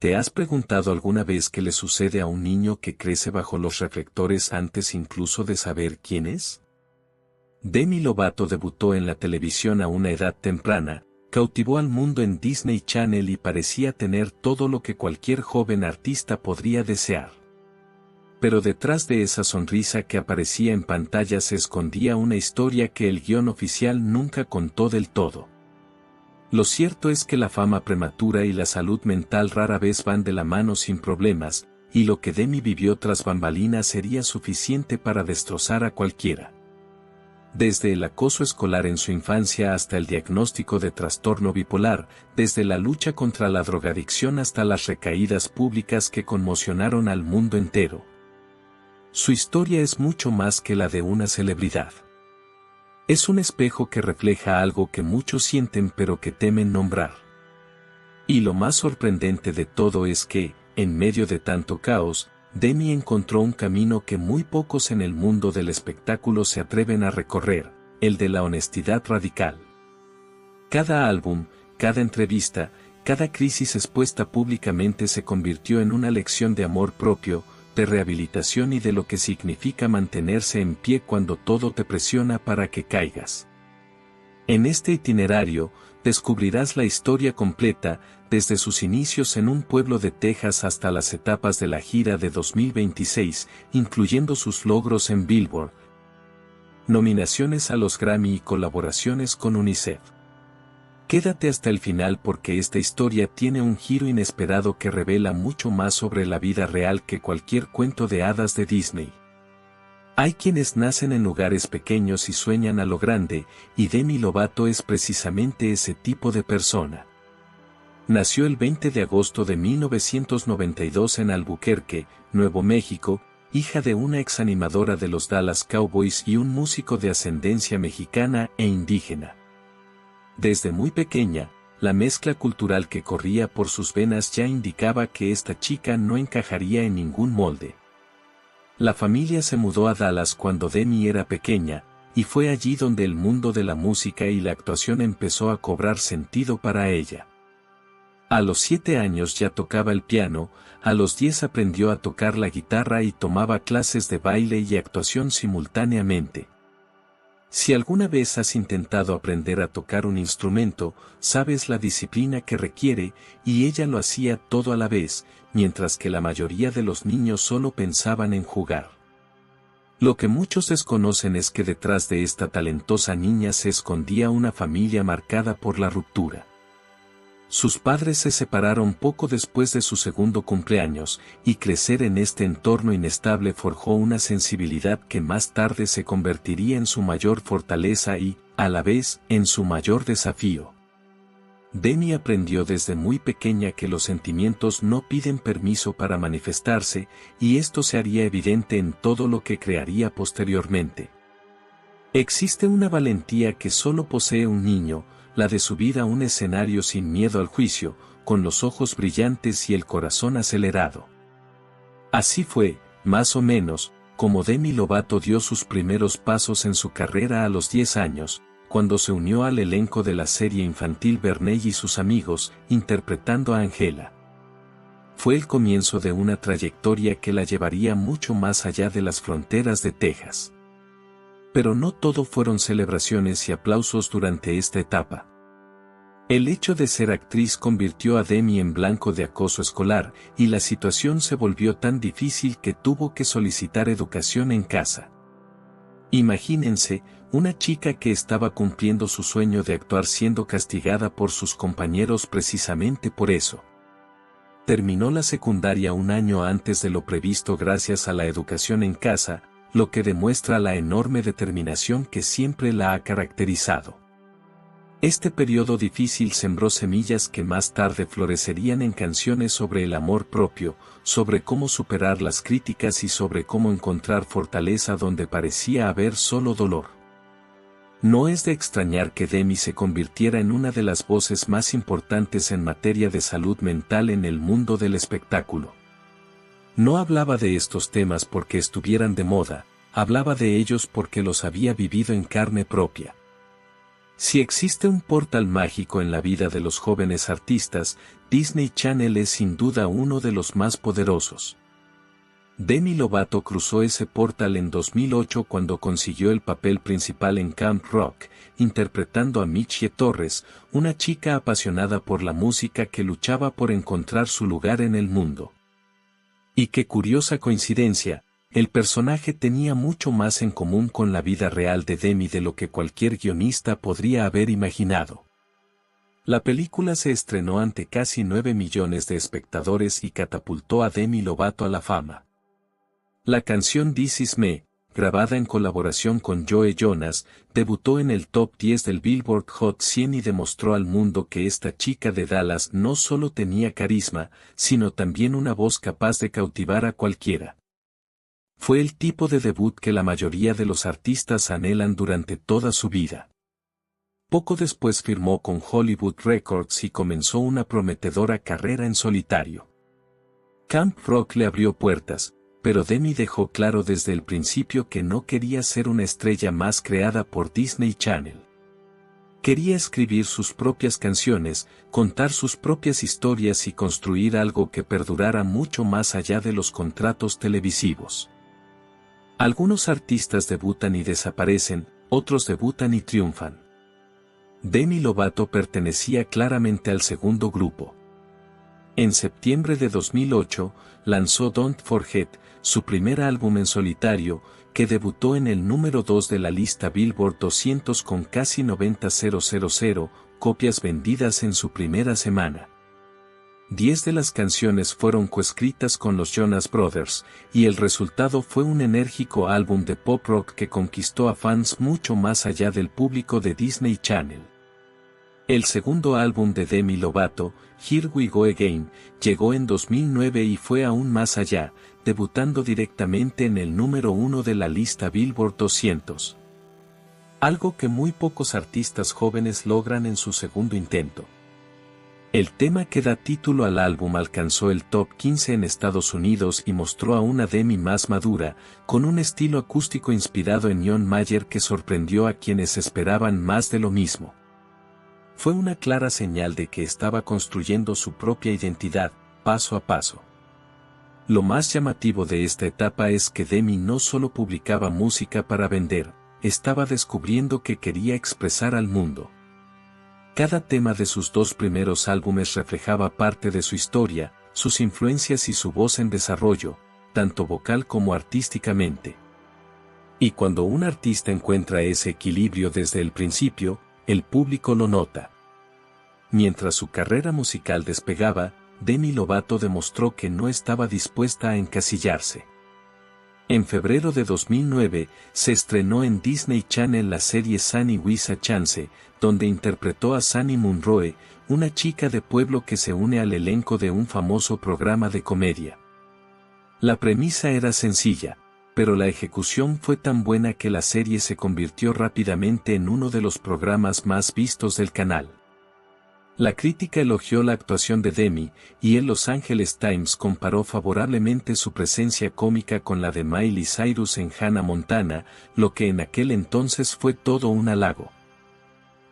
¿Te has preguntado alguna vez qué le sucede a un niño que crece bajo los reflectores antes incluso de saber quién es? Demi Lovato debutó en la televisión a una edad temprana, cautivó al mundo en Disney Channel y parecía tener todo lo que cualquier joven artista podría desear. Pero detrás de esa sonrisa que aparecía en pantalla se escondía una historia que el guión oficial nunca contó del todo. Lo cierto es que la fama prematura y la salud mental rara vez van de la mano sin problemas, y lo que Demi vivió tras bambalinas sería suficiente para destrozar a cualquiera. Desde el acoso escolar en su infancia hasta el diagnóstico de trastorno bipolar, desde la lucha contra la drogadicción hasta las recaídas públicas que conmocionaron al mundo entero. Su historia es mucho más que la de una celebridad. Es un espejo que refleja algo que muchos sienten pero que temen nombrar. Y lo más sorprendente de todo es que, en medio de tanto caos, Demi encontró un camino que muy pocos en el mundo del espectáculo se atreven a recorrer, el de la honestidad radical. Cada álbum, cada entrevista, cada crisis expuesta públicamente se convirtió en una lección de amor propio, de rehabilitación y de lo que significa mantenerse en pie cuando todo te presiona para que caigas. En este itinerario, descubrirás la historia completa, desde sus inicios en un pueblo de Texas hasta las etapas de la gira de 2026, incluyendo sus logros en Billboard, nominaciones a los Grammy y colaboraciones con UNICEF. Quédate hasta el final porque esta historia tiene un giro inesperado que revela mucho más sobre la vida real que cualquier cuento de hadas de Disney. Hay quienes nacen en lugares pequeños y sueñan a lo grande, y Demi Lovato es precisamente ese tipo de persona. Nació el 20 de agosto de 1992 en Albuquerque, Nuevo México, hija de una exanimadora de los Dallas Cowboys y un músico de ascendencia mexicana e indígena. Desde muy pequeña, la mezcla cultural que corría por sus venas ya indicaba que esta chica no encajaría en ningún molde. La familia se mudó a Dallas cuando Demi era pequeña, y fue allí donde el mundo de la música y la actuación empezó a cobrar sentido para ella. A los 7 años ya tocaba el piano, a los 10 aprendió a tocar la guitarra y tomaba clases de baile y actuación simultáneamente. Si alguna vez has intentado aprender a tocar un instrumento, sabes la disciplina que requiere, y ella lo hacía todo a la vez, mientras que la mayoría de los niños solo pensaban en jugar. Lo que muchos desconocen es que detrás de esta talentosa niña se escondía una familia marcada por la ruptura. Sus padres se separaron poco después de su segundo cumpleaños, y crecer en este entorno inestable forjó una sensibilidad que más tarde se convertiría en su mayor fortaleza y, a la vez, en su mayor desafío. Demi aprendió desde muy pequeña que los sentimientos no piden permiso para manifestarse, y esto se haría evidente en todo lo que crearía posteriormente. Existe una valentía que solo posee un niño, la de subir a un escenario sin miedo al juicio, con los ojos brillantes y el corazón acelerado. Así fue, más o menos, como Demi Lovato dio sus primeros pasos en su carrera a los 10 años, cuando se unió al elenco de la serie infantil Barney y sus amigos, interpretando a Angela. Fue el comienzo de una trayectoria que la llevaría mucho más allá de las fronteras de Texas. Pero no todo fueron celebraciones y aplausos durante esta etapa. El hecho de ser actriz convirtió a Demi en blanco de acoso escolar, y la situación se volvió tan difícil que tuvo que solicitar educación en casa. Imagínense, una chica que estaba cumpliendo su sueño de actuar siendo castigada por sus compañeros precisamente por eso. Terminó la secundaria un año antes de lo previsto gracias a la educación en casa, lo que demuestra la enorme determinación que siempre la ha caracterizado. Este periodo difícil sembró semillas que más tarde florecerían en canciones sobre el amor propio, sobre cómo superar las críticas y sobre cómo encontrar fortaleza donde parecía haber solo dolor. No es de extrañar que Demi se convirtiera en una de las voces más importantes en materia de salud mental en el mundo del espectáculo. No hablaba de estos temas porque estuvieran de moda, hablaba de ellos porque los había vivido en carne propia. Si existe un portal mágico en la vida de los jóvenes artistas, Disney Channel es sin duda uno de los más poderosos. Demi Lovato cruzó ese portal en 2008 cuando consiguió el papel principal en Camp Rock, interpretando a Michie Torres, una chica apasionada por la música que luchaba por encontrar su lugar en el mundo. Y qué curiosa coincidencia, el personaje tenía mucho más en común con la vida real de Demi de lo que cualquier guionista podría haber imaginado. La película se estrenó ante casi 9 millones de espectadores y catapultó a Demi Lovato a la fama. La canción This Is Me, grabada en colaboración con Joe Jonas, debutó en el top 10 del Billboard Hot 100 y demostró al mundo que esta chica de Dallas no solo tenía carisma, sino también una voz capaz de cautivar a cualquiera. Fue el tipo de debut que la mayoría de los artistas anhelan durante toda su vida. Poco después firmó con Hollywood Records y comenzó una prometedora carrera en solitario. Camp Rock le abrió puertas, pero Demi dejó claro desde el principio que no quería ser una estrella más creada por Disney Channel. Quería escribir sus propias canciones, contar sus propias historias y construir algo que perdurara mucho más allá de los contratos televisivos. Algunos artistas debutan y desaparecen, otros debutan y triunfan. Demi Lovato pertenecía claramente al segundo grupo. En septiembre de 2008, lanzó Don't Forget, su primer álbum en solitario, que debutó en el número 2 de la lista Billboard 200 con casi 90,000 copias vendidas en su primera semana. 10 de las canciones fueron coescritas con los Jonas Brothers, y el resultado fue un enérgico álbum de pop rock que conquistó a fans mucho más allá del público de Disney Channel. El segundo álbum de Demi Lovato, Here We Go Again, llegó en 2009 y fue aún más allá, debutando directamente en el número 1 de la lista Billboard 200. Algo que muy pocos artistas jóvenes logran en su segundo intento. El tema que da título al álbum alcanzó el top 15 en Estados Unidos y mostró a una Demi más madura, con un estilo acústico inspirado en John Mayer que sorprendió a quienes esperaban más de lo mismo. Fue una clara señal de que estaba construyendo su propia identidad, paso a paso. Lo más llamativo de esta etapa es que Demi no solo publicaba música para vender, estaba descubriendo que quería expresar al mundo. Cada tema de sus 2 primeros álbumes reflejaba parte de su historia, sus influencias y su voz en desarrollo, tanto vocal como artísticamente. Y cuando un artista encuentra ese equilibrio desde el principio, el público lo nota. Mientras su carrera musical despegaba, Demi Lovato demostró que no estaba dispuesta a encasillarse. En febrero de 2009, se estrenó en Disney Channel la serie Sunny with a Chance, donde interpretó a Sunny Monroe, una chica de pueblo que se une al elenco de un famoso programa de comedia. La premisa era sencilla, pero la ejecución fue tan buena que la serie se convirtió rápidamente en uno de los programas más vistos del canal. La crítica elogió la actuación de Demi, y el Los Angeles Times comparó favorablemente su presencia cómica con la de Miley Cyrus en Hannah Montana, lo que en aquel entonces fue todo un halago.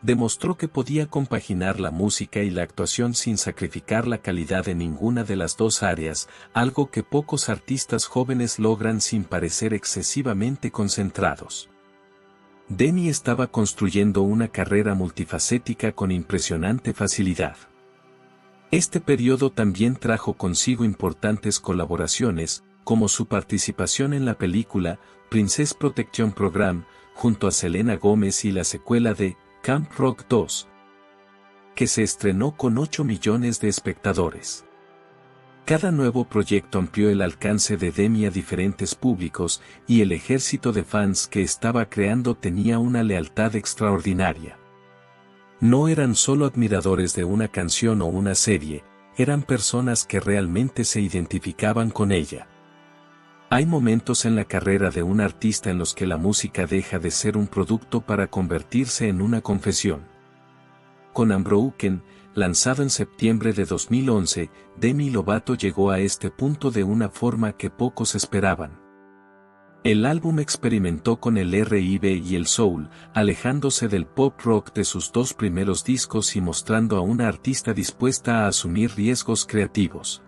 Demostró que podía compaginar la música y la actuación sin sacrificar la calidad de ninguna de las dos áreas, algo que pocos artistas jóvenes logran sin parecer excesivamente concentrados. Demi estaba construyendo una carrera multifacética con impresionante facilidad. Este periodo también trajo consigo importantes colaboraciones, como su participación en la película Princess Protection Program, junto a Selena Gomez y la secuela de Camp Rock 2, que se estrenó con 8 millones de espectadores. Cada nuevo proyecto amplió el alcance de Demi a diferentes públicos, y el ejército de fans que estaba creando tenía una lealtad extraordinaria. No eran solo admiradores de una canción o una serie, eran personas que realmente se identificaban con ella. Hay momentos en la carrera de un artista en los que la música deja de ser un producto para convertirse en una confesión. Con Unbroken, lanzado en septiembre de 2011, Demi Lovato llegó a este punto de una forma que pocos esperaban. El álbum experimentó con el R&B y el soul, alejándose del pop rock de sus dos primeros discos y mostrando a una artista dispuesta a asumir riesgos creativos.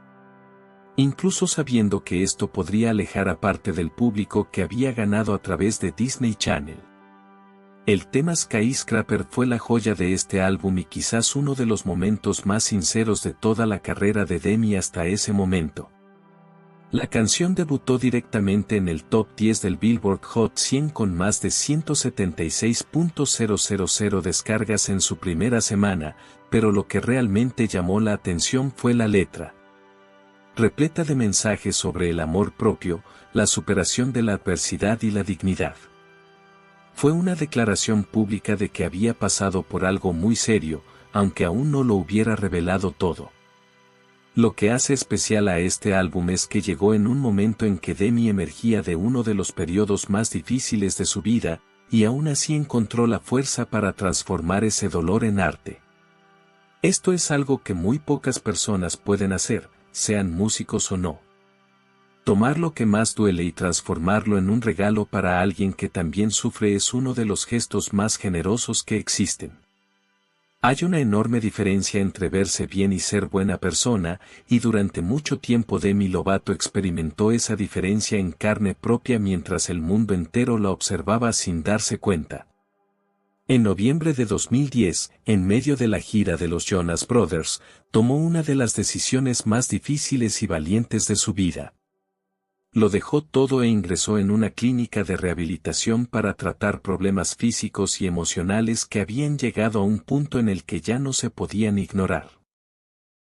Incluso sabiendo que esto podría alejar a parte del público que había ganado a través de Disney Channel. El tema Skyscraper fue la joya de este álbum y quizás uno de los momentos más sinceros de toda la carrera de Demi hasta ese momento. La canción debutó directamente en el top 10 del Billboard Hot 100 con más de 176.000 descargas en su primera semana, pero lo que realmente llamó la atención fue la letra. Repleta de mensajes sobre el amor propio, la superación de la adversidad y la dignidad. Fue una declaración pública de que había pasado por algo muy serio, aunque aún no lo hubiera revelado todo. Lo que hace especial a este álbum es que llegó en un momento en que Demi emergía de uno de los periodos más difíciles de su vida, y aún así encontró la fuerza para transformar ese dolor en arte. Esto es algo que muy pocas personas pueden hacer, sean músicos o no. Tomar lo que más duele y transformarlo en un regalo para alguien que también sufre es uno de los gestos más generosos que existen. Hay una enorme diferencia entre verse bien y ser buena persona, y durante mucho tiempo Demi Lovato experimentó esa diferencia en carne propia mientras el mundo entero la observaba sin darse cuenta. En noviembre de 2010, en medio de la gira de los Jonas Brothers, tomó una de las decisiones más difíciles y valientes de su vida. Lo dejó todo e ingresó en una clínica de rehabilitación para tratar problemas físicos y emocionales que habían llegado a un punto en el que ya no se podían ignorar.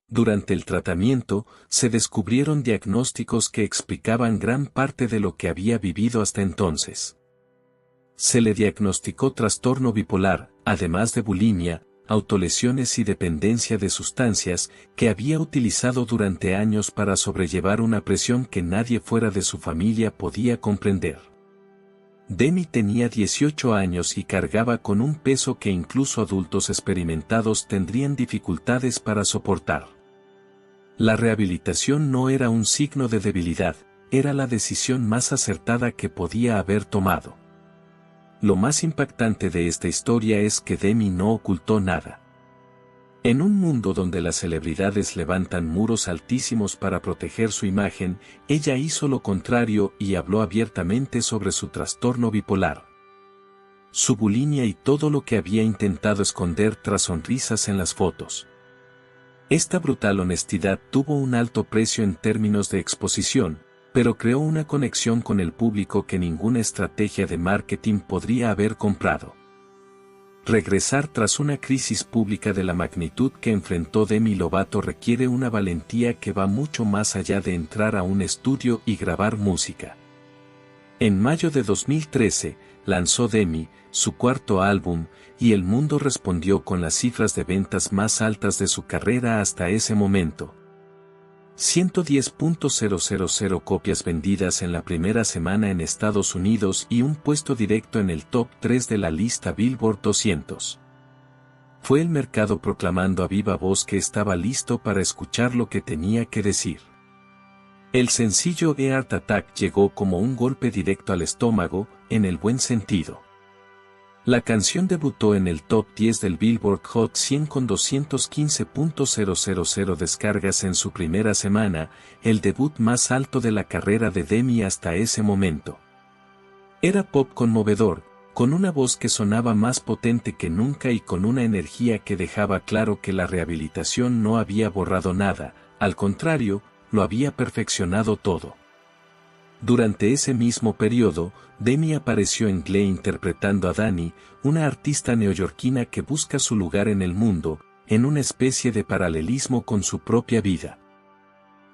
Durante el tratamiento, se descubrieron diagnósticos que explicaban gran parte de lo que había vivido hasta entonces. Se le diagnosticó trastorno bipolar, además de bulimia, autolesiones y dependencia de sustancias, que había utilizado durante años para sobrellevar una presión que nadie fuera de su familia podía comprender. Demi tenía 18 años y cargaba con un peso que incluso adultos experimentados tendrían dificultades para soportar. La rehabilitación no era un signo de debilidad, era la decisión más acertada que podía haber tomado. Lo más impactante de esta historia es que Demi no ocultó nada. En un mundo donde las celebridades levantan muros altísimos para proteger su imagen, ella hizo lo contrario y habló abiertamente sobre su trastorno bipolar, su bulimia y todo lo que había intentado esconder tras sonrisas en las fotos. Esta brutal honestidad tuvo un alto precio en términos de exposición, pero creó una conexión con el público que ninguna estrategia de marketing podría haber comprado. Regresar tras una crisis pública de la magnitud que enfrentó Demi Lovato requiere una valentía que va mucho más allá de entrar a un estudio y grabar música. En mayo de 2013, lanzó Demi, su cuarto álbum, y el mundo respondió con las cifras de ventas más altas de su carrera hasta ese momento. 110.000 copias vendidas en la primera semana en Estados Unidos y un puesto directo en el top 3 de la lista Billboard 200. Fue el mercado proclamando a viva voz que estaba listo para escuchar lo que tenía que decir. El sencillo Heart Attack llegó como un golpe directo al estómago, en el buen sentido. La canción debutó en el top 10 del Billboard Hot 100 con 215.000 descargas en su primera semana, el debut más alto de la carrera de Demi hasta ese momento. Era pop conmovedor, con una voz que sonaba más potente que nunca y con una energía que dejaba claro que la rehabilitación no había borrado nada, al contrario, lo había perfeccionado todo. Durante ese mismo periodo, Demi apareció en Glee interpretando a Dani, una artista neoyorquina que busca su lugar en el mundo, en una especie de paralelismo con su propia vida.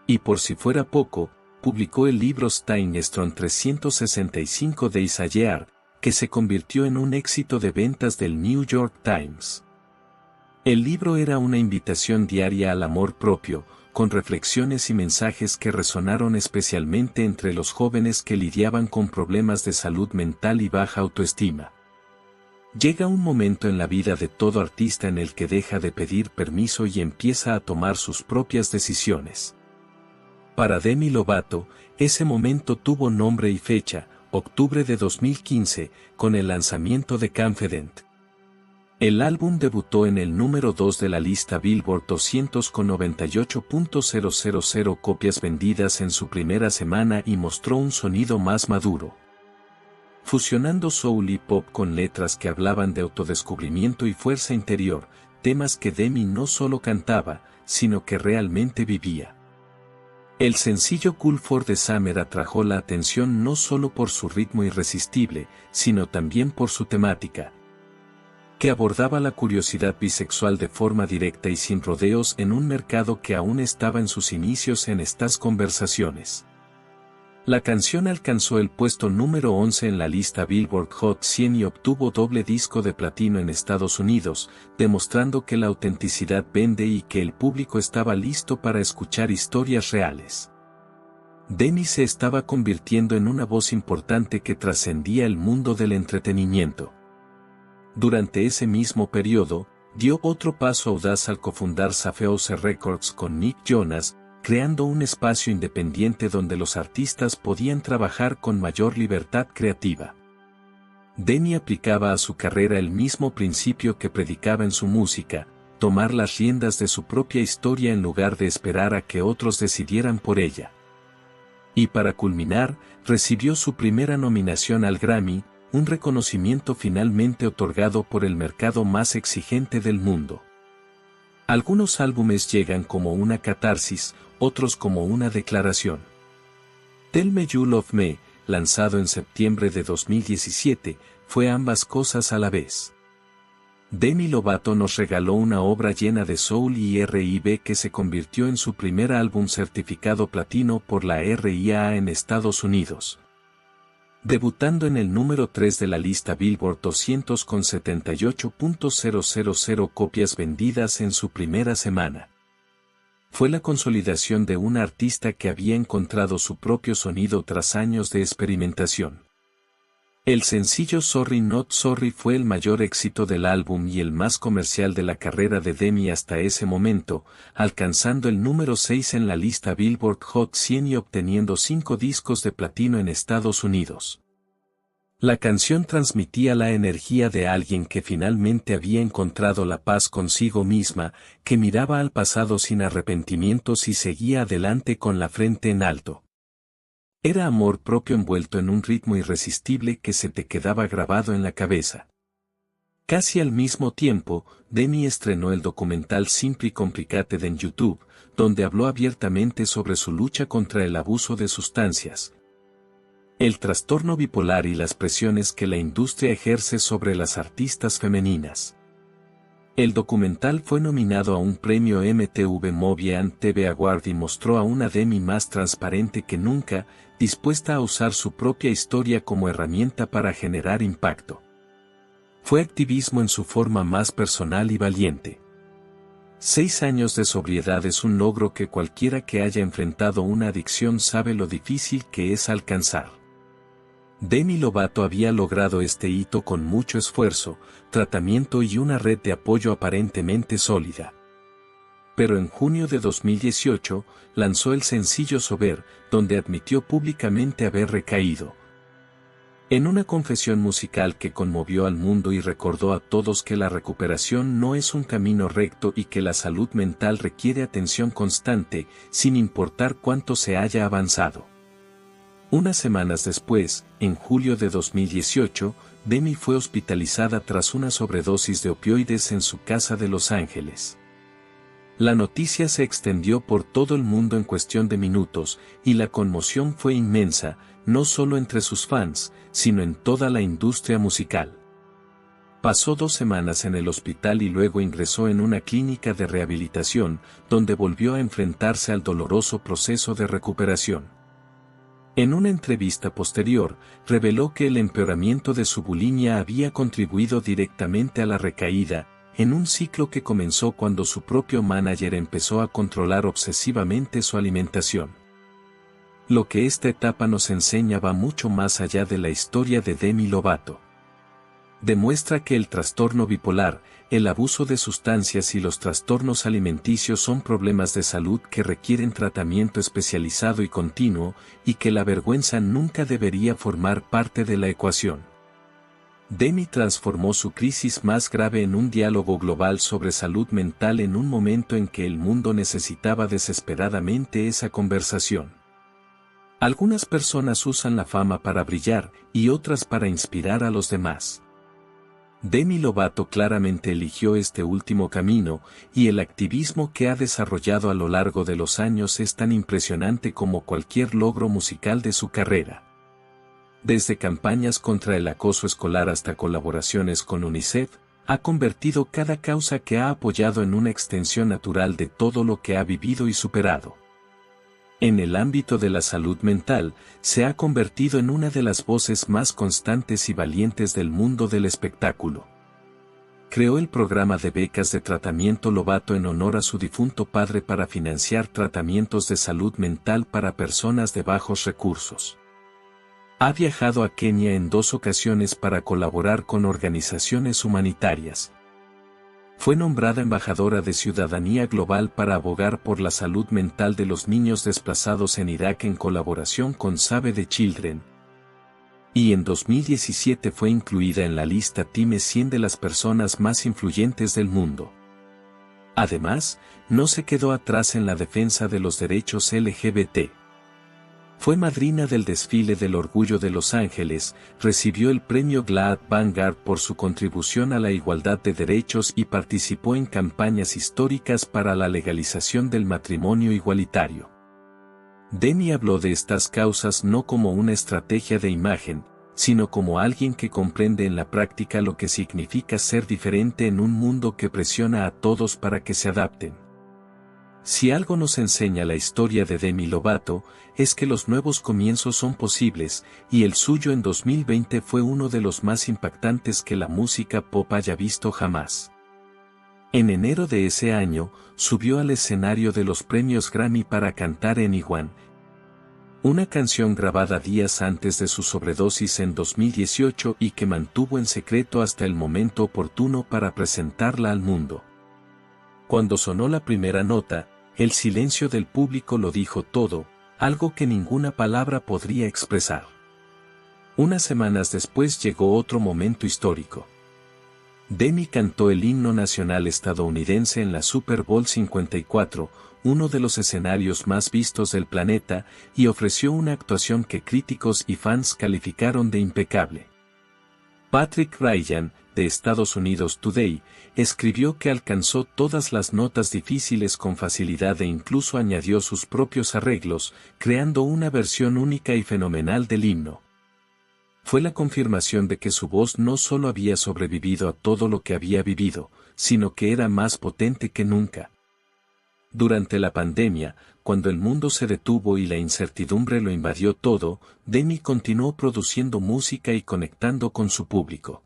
Y por si fuera poco, publicó el libro Stein Strong 365 Days a Year, que se convirtió en un éxito de ventas del New York Times. El libro era una invitación diaria al amor propio, con reflexiones y mensajes que resonaron especialmente entre los jóvenes que lidiaban con problemas de salud mental y baja autoestima. Llega un momento en la vida de todo artista en el que deja de pedir permiso y empieza a tomar sus propias decisiones. Para Demi Lovato, ese momento tuvo nombre y fecha, octubre de 2015, con el lanzamiento de Confident. El álbum debutó en el número 2 de la lista Billboard 200 con 98.000 copias vendidas en su primera semana y mostró un sonido más maduro, fusionando soul y pop con letras que hablaban de autodescubrimiento y fuerza interior, temas que Demi no solo cantaba, sino que realmente vivía. El sencillo Cool for the Summer atrajo la atención no solo por su ritmo irresistible, sino también por su temática, que abordaba la curiosidad bisexual de forma directa y sin rodeos en un mercado que aún estaba en sus inicios en estas conversaciones. La canción alcanzó el puesto número 11 en la lista Billboard Hot 100 y obtuvo doble disco de platino en Estados Unidos, demostrando que la autenticidad vende y que el público estaba listo para escuchar historias reales. Demi se estaba convirtiendo en una voz importante que trascendía el mundo del entretenimiento. Durante ese mismo periodo, dio otro paso audaz al cofundar Safehouse Records con Nick Jonas, creando un espacio independiente donde los artistas podían trabajar con mayor libertad creativa. Demi aplicaba a su carrera el mismo principio que predicaba en su música, tomar las riendas de su propia historia en lugar de esperar a que otros decidieran por ella. Y para culminar, recibió su primera nominación al Grammy, un reconocimiento finalmente otorgado por el mercado más exigente del mundo. Algunos álbumes llegan como una catarsis, otros como una declaración. Tell Me You Love Me, lanzado en septiembre de 2017, fue ambas cosas a la vez. Demi Lovato nos regaló una obra llena de soul y R&B que se convirtió en su primer álbum certificado platino por la RIAA en Estados Unidos, debutando en el número 3 de la lista Billboard 200 con 78.000 copias vendidas en su primera semana. Fue la consolidación de una artista que había encontrado su propio sonido tras años de experimentación. El sencillo Sorry Not Sorry fue el mayor éxito del álbum y el más comercial de la carrera de Demi hasta ese momento, alcanzando el número 6 en la lista Billboard Hot 100 y obteniendo 5 discos de platino en Estados Unidos. La canción transmitía la energía de alguien que finalmente había encontrado la paz consigo misma, que miraba al pasado sin arrepentimientos y seguía adelante con la frente en alto. Era amor propio envuelto en un ritmo irresistible que se te quedaba grabado en la cabeza. Casi al mismo tiempo, Demi estrenó el documental Simply Complicated en YouTube, donde habló abiertamente sobre su lucha contra el abuso de sustancias, el trastorno bipolar y las presiones que la industria ejerce sobre las artistas femeninas. El documental fue nominado a un premio MTV Movie and TV Award y mostró a una Demi más transparente que nunca, dispuesta a usar su propia historia como herramienta para generar impacto. Fue activismo en su forma más personal y valiente. 6 años de sobriedad es un logro que cualquiera que haya enfrentado una adicción sabe lo difícil que es alcanzar. Demi Lovato había logrado este hito con mucho esfuerzo, tratamiento y una red de apoyo aparentemente sólida. Pero en junio de 2018, lanzó el sencillo Sober, donde admitió públicamente haber recaído. En una confesión musical que conmovió al mundo y recordó a todos que la recuperación no es un camino recto y que la salud mental requiere atención constante, sin importar cuánto se haya avanzado. Unas semanas después, en julio de 2018, Demi fue hospitalizada tras una sobredosis de opioides en su casa de Los Ángeles. La noticia se extendió por todo el mundo en cuestión de minutos, y la conmoción fue inmensa, no solo entre sus fans, sino en toda la industria musical. Pasó 2 semanas en el hospital y luego ingresó en una clínica de rehabilitación, donde volvió a enfrentarse al doloroso proceso de recuperación. En una entrevista posterior, reveló que el empeoramiento de su bulimia había contribuido directamente a la recaída, en un ciclo que comenzó cuando su propio manager empezó a controlar obsesivamente su alimentación. Lo que esta etapa nos enseña va mucho más allá de la historia de Demi Lovato. demuestra que el trastorno bipolar, el abuso de sustancias y los trastornos alimenticios son problemas de salud que requieren tratamiento especializado y continuo, y que la vergüenza nunca debería formar parte de la ecuación. Demi transformó su crisis más grave en un diálogo global sobre salud mental en un momento en que el mundo necesitaba desesperadamente esa conversación. Algunas personas usan la fama para brillar y otras para inspirar a los demás. Demi Lovato claramente eligió este último camino, y el activismo que ha desarrollado a lo largo de los años es tan impresionante como cualquier logro musical de su carrera. Desde campañas contra el acoso escolar hasta colaboraciones con UNICEF, ha convertido cada causa que ha apoyado en una extensión natural de todo lo que ha vivido y superado. En el ámbito de la salud mental, se ha convertido en una de las voces más constantes y valientes del mundo del espectáculo. Creó el programa de becas de tratamiento Lovato en honor a su difunto padre para financiar tratamientos de salud mental para personas de bajos recursos. Ha viajado a Kenia en 2 ocasiones para colaborar con organizaciones humanitarias. Fue nombrada embajadora de Ciudadanía Global para abogar por la salud mental de los niños desplazados en Irak en colaboración con Save the Children. Y en 2017 fue incluida en la lista Time 100 de las personas más influyentes del mundo. Además, no se quedó atrás en la defensa de los derechos LGBT. Fue madrina del desfile del Orgullo de Los Ángeles, recibió el premio GLAAD Vanguard por su contribución a la igualdad de derechos y participó en campañas históricas para la legalización del matrimonio igualitario. Demi habló de estas causas no como una estrategia de imagen, sino como alguien que comprende en la práctica lo que significa ser diferente en un mundo que presiona a todos para que se adapten. Si algo nos enseña la historia de Demi Lovato, es que los nuevos comienzos son posibles, y el suyo en 2020 fue uno de los más impactantes que la música pop haya visto jamás. En enero de ese año, subió al escenario de los premios Grammy para cantar Anyone, una canción grabada días antes de su sobredosis en 2018 y que mantuvo en secreto hasta el momento oportuno para presentarla al mundo. Cuando sonó la primera nota, el silencio del público lo dijo todo, algo que ninguna palabra podría expresar. Unas semanas después llegó otro momento histórico. Demi cantó el himno nacional estadounidense en la Super Bowl 54, uno de los escenarios más vistos del planeta, y ofreció una actuación que críticos y fans calificaron de impecable. Patrick Ryan, de Estados Unidos Today, escribió que alcanzó todas las notas difíciles con facilidad e incluso añadió sus propios arreglos, creando una versión única y fenomenal del himno. Fue la confirmación de que su voz no solo había sobrevivido a todo lo que había vivido, sino que era más potente que nunca. Durante la pandemia, cuando el mundo se detuvo y la incertidumbre lo invadió todo, Demi continuó produciendo música y conectando con su público.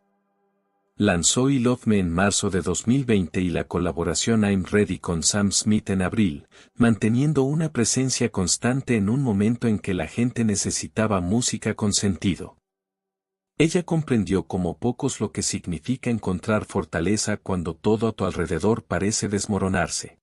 Lanzó I Love Me en marzo de 2020 y la colaboración I'm Ready con Sam Smith en abril, manteniendo una presencia constante en un momento en que la gente necesitaba música con sentido. Ella comprendió como pocos lo que significa encontrar fortaleza cuando todo a tu alrededor parece desmoronarse.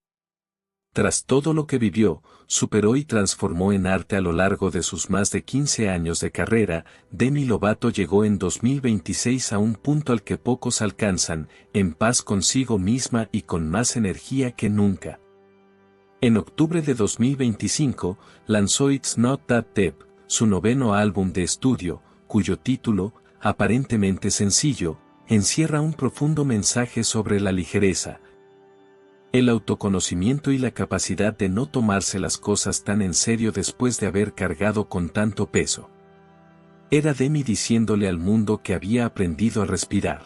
Tras todo lo que vivió, superó y transformó en arte a lo largo de sus más de 15 años de carrera, Demi Lovato llegó en 2026 a un punto al que pocos alcanzan, en paz consigo misma y con más energía que nunca. En octubre de 2025, lanzó It's Not That Deep, su 9º álbum de estudio, cuyo título, aparentemente sencillo, encierra un profundo mensaje sobre la ligereza, el autoconocimiento y la capacidad de no tomarse las cosas tan en serio después de haber cargado con tanto peso. Era Demi diciéndole al mundo que había aprendido a respirar.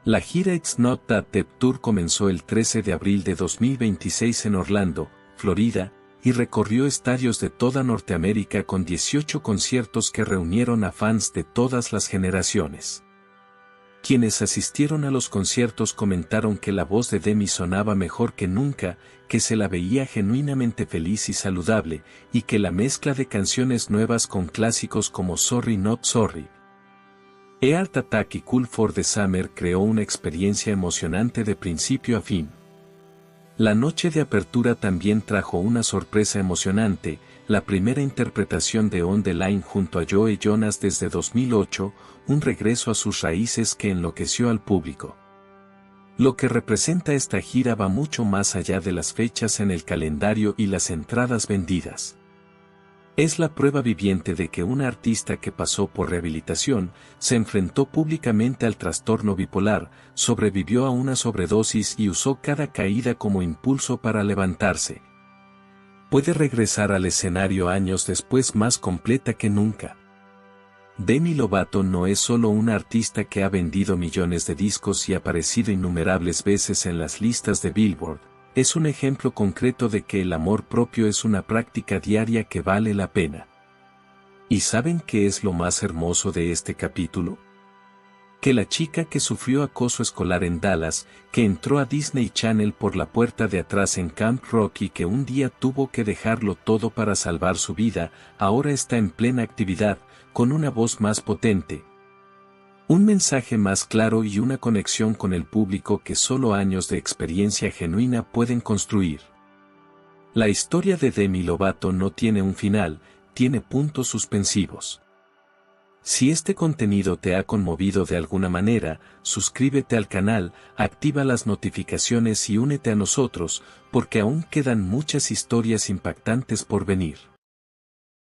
La gira It's Not That Deep Tour comenzó el 13 de abril de 2026 en Orlando, Florida, y recorrió estadios de toda Norteamérica con 18 conciertos que reunieron a fans de todas las generaciones. Quienes asistieron a los conciertos comentaron que la voz de Demi sonaba mejor que nunca, que se la veía genuinamente feliz y saludable, y que la mezcla de canciones nuevas con clásicos como Sorry Not Sorry, Heart Attack y Cool for the Summer creó una experiencia emocionante de principio a fin. La noche de apertura también trajo una sorpresa emocionante, la primera interpretación de On the Line junto a Joe Jonas desde 2008, un regreso a sus raíces que enloqueció al público. Lo que representa esta gira va mucho más allá de las fechas en el calendario y las entradas vendidas. Es la prueba viviente de que una artista que pasó por rehabilitación, se enfrentó públicamente al trastorno bipolar, sobrevivió a una sobredosis y usó cada caída como impulso para levantarse. Puede regresar al escenario años después más completa que nunca. Demi Lovato no es solo una artista que ha vendido millones de discos y aparecido innumerables veces en las listas de Billboard. Es un ejemplo concreto de que el amor propio es una práctica diaria que vale la pena. ¿Y saben qué es lo más hermoso de este capítulo? Que la chica que sufrió acoso escolar en Dallas, que entró a Disney Channel por la puerta de atrás en Camp Rock y que un día tuvo que dejarlo todo para salvar su vida, ahora está en plena actividad, con una voz más potente. Un mensaje más claro y una conexión con el público que solo años de experiencia genuina pueden construir. La historia de Demi Lovato no tiene un final, tiene puntos suspensivos. Si este contenido te ha conmovido de alguna manera, suscríbete al canal, activa las notificaciones y únete a nosotros, porque aún quedan muchas historias impactantes por venir.